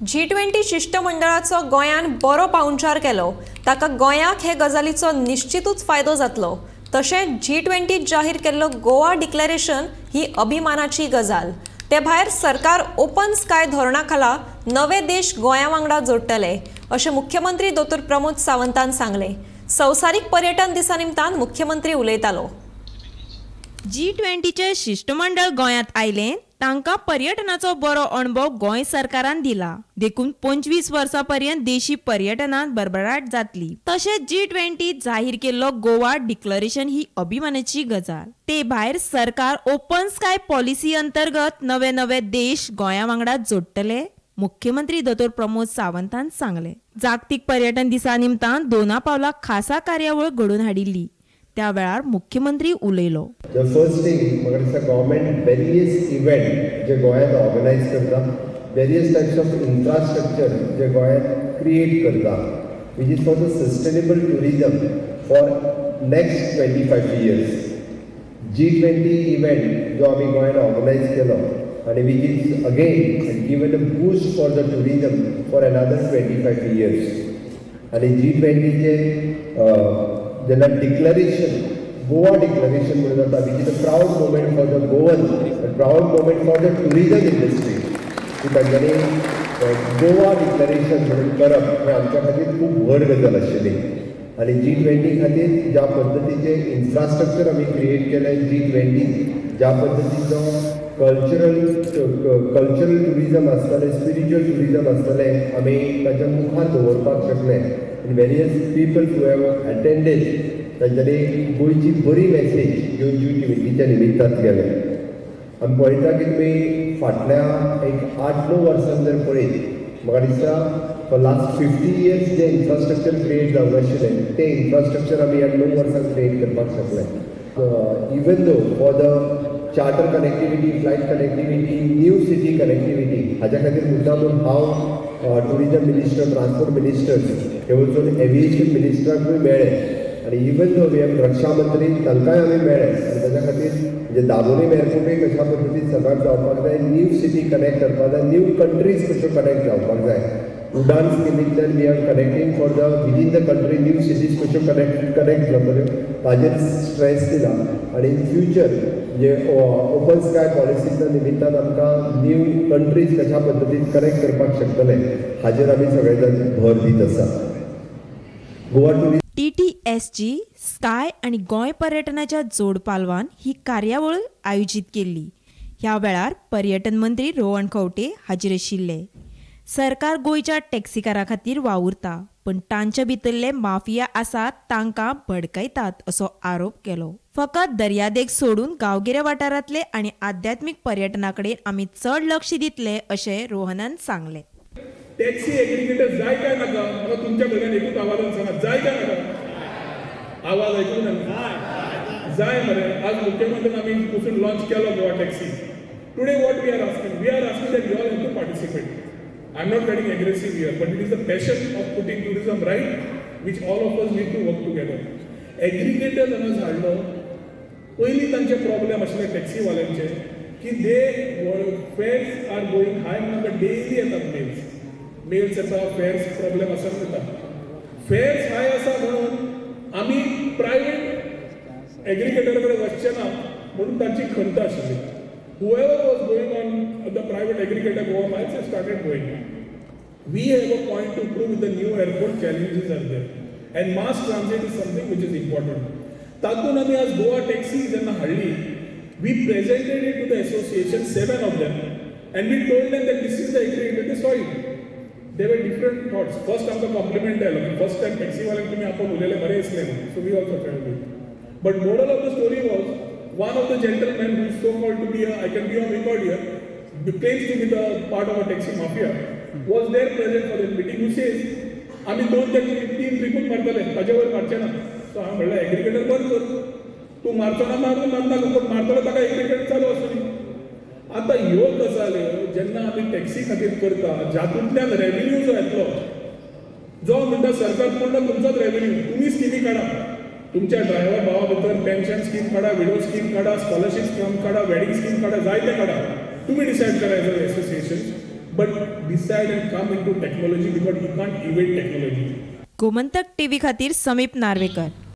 G20 शिष्टमंडळाचो गोंयान बरो पावंचार केलो। ताका गोंयाक हे गजालीचो निश्चितूच फायदो जातलो। तशेंच G20 जाहीर केल्लो गोवा डिक्लेरेशन ही अभिमानाची गजाल। ते भायर सरकार ओपन स्काय धोरणा खाला नवे देश गोंया वांगडा जोडटले, अशें मुख्यमंत्री डॉ. प्रमोद सावंतान सांगले। संवसारीक पर्यटन दिसा निमतान मुख्यमंत्री उलयतालो। G20चे शिष्टमंडळ गोंयांत आयले तांकां पर्यटनाचो बरो अणभव गोंय सरकारान दिला। देखून 25 वर्सां पर्यंत देशी पर्यटनात भरभराट जातली। तशेंच G20 जाहीर केल्लो गोवा डिक्लेरेशन ही अभिमानाची गजाल। ते भायर सरकार ओपन स्काय पॉलिसी अंतर्गत नवे नवे देश गोंया वांगडा जोडटले, मुख्यमंत्री डॉ. प्रमोद सावंतान सांगले। जागतिक पर्यटन दिसा निमतान दोनापावला खासा कार्यावळ घडोवन हाडिल्ली। त्या वेळार मुख्यमंत्री उलयलो। The first thing, म्हाका दिसता गव्हर्नमेंट various इव्हेंट जे गोंयांत ऑर्गनायज करता, various types of infrastructure जे गोंयांत क्रिएट करता, which is for the sustainable tourism for next 25 years. G20 event जो आमी गोंयांत ऑर्गनायज केलो आणि which is again given a boost for the tourism for another 25 years. आणि G20 चे जेन्ना डिक्लेरेशन गोवा डिक्लेरेशन म्हणून जाता, which is a proud moment for the Goan, proud moment for the tourism industry, की तांच्यांनी गोवा डिक्लेरेशन म्हणून करप हें आमच्या खातीर खूब व्हड गजाल आशिल्ली। आनी G20 खातीर ज्या पद्दतीचे इन्फ्रास्ट्रक्चर आमी क्रिएट केले, G20 ज्या पद्दतीचो कल्चरल टुरिजम आसतलें, स्पिरिच्युअल टुरिजम आसतलें, आमी ताच्या मुखार दवरपाक शकले। Various people who have attended तांच्यांनी गोंयची बरी मेसेज घेवन G20च्या निमित्तान गेले। आमी पळयता की तुमी फाटल्या एक 8-9 वर्सां जर पळयत, म्हाका दिसता फॉर लास्ट 50 years जे इन्फ्रास्ट्रक्चर क्रिएट जावंक नाशिल्लें ते इन्फ्रास्ट्रक्चर आमी ह्या 9 वर्सांत क्रिएट करपाक शकले। Even though for the charter connectivity, flight connectivity, new city connectivity, हाच्या खातीर मुद्दामून हांव टुरिजम मिनिस्टर, ट्रान्सपोर्ट मिनिस्टर हे वचून एविएशन मिनिस्टराकूय मेळ्ळे आनी इवन दो वी हॅव रक्षा मंत्री तांकांय आमी मेळ्ळे आनी ताच्या खातीर म्हणजे दाबोलीम एअरपोर्टूय कशा पद्दतीन सगळ्याक जावपाक जाय, न्यू सिटी कनेक्ट करपाक जाय, न्यू कंट्रीज कश्यो कनेक्ट जावपाक जाय। उडान स्किमींतल्यान we are connecting for the within the country new cities कश्यो कनेक्ट जातल्यो ताजेर स्ट्रेस दिला। आनी इन फ्युचर म्हणजे ओपन स्काय पॉलिसीच्या निमित्तान आमकां न्यू कंट्रीज कशा पद्दतीन कनेक्ट करपाक शकतले हाजेर आमी सगळे जाण भर दीत आसा। गोवा टुरिजम TTSG स्काय आणि गोंय पर्यटनाच्या जोड पालवान ही कार्यावळ आयोजित केल्ली। ह्या वेळार पर्यटन मंत्री रोहन खंवटे हाजीर आशिल्ले। सरकार गोंयच्या टॅक्सीकारां खातीर वावुरता, पण तांचे भितरले माफिया आसात तांकां भडकयतात असो आरोप केलो। फकत दर्यादेग सोडून गांवगिऱ्या वाठारांतले आनी आध्यात्मिक पर्यटनाकडे आमी चड लक्ष दितले अशें रोहनान सांगले। टॅक्सी एग्रीगेटर जाय काय नाका, म्हाका तुमच्या कडल्यान एकूच आवाजान सांगा, जाय काय नाका? आवाज आयकूंक ना जाय मरे। आज मुख्यमंत्र्यान आमी पसून लॉन्च केलो Goa taxi. Today what we are asking that you all have to participate. I am not getting aggressive here, but it is the passion of putting tourism right, which all of us need to work together. Aggregator हांगा हाडलो, पयलीं तांचे problem आशिल्ले टॅक्सीवाल्यांचे की दे फेर्स R going हाय म्हणून daily येतात mails येता, फेर्स problem आसा येता। फेर्स हाय आसा म्हणून आमी प्रायवेट एग्रीगेटरा कडेन वचचे ना म्हणून तांची खंत आशिल्ली। Whoever was going on the private aggregator Goa miles has started going. We have a point to prove with the new airport challenges are there. And mass transit is something which is important. Tatun ami as Goa taxi jenna halli, we presented it to the association, 7 of them, and we told them that this is the aggregator. They saw it. There were different thoughts. First आमकां compliment दिलो, first time taxi वाल्यांक तुमी आपोवन उलयले बरें दिसलें न्हू, so we also felt it. But moral of the story was, one of the gentlemen who is so called to be I can be on record here, claims to be the part of a taxi mafia, was there present for the meeting, who says, आम्ही 2-3 ट्रिपूच मारतले, ताजे वयर मारचे ना। So हांवें म्हणलें aggregator बंद कर, तूं मारचो ना मारनाका, पण मारतलो ताका एग्रीगेटर चालू आसतली। आतां ह्यो गजाल्यो जेन्ना आमी टॅक्सी खातीर करता, जातूंतल्यान रेव्हेन्यू जो येतलो, जो म्हणटा सरकार पूर्ण तुमचोच रेव्हेन्यू, तुमी स्किमी काडा, तुमच्या ड्रायव्हर भावा भितर पेन्शन स्कीम काढा, विडो स्कीम काढा, स्कॉलरशिप स्कीम काढा, वेडिंग स्कीम काढा, जायते काढा, तुम्ही डिसाईड करा as a association. but decide and come into technology because you can't evade technology. Gomantak TV खातीर समीप नार्वेकर.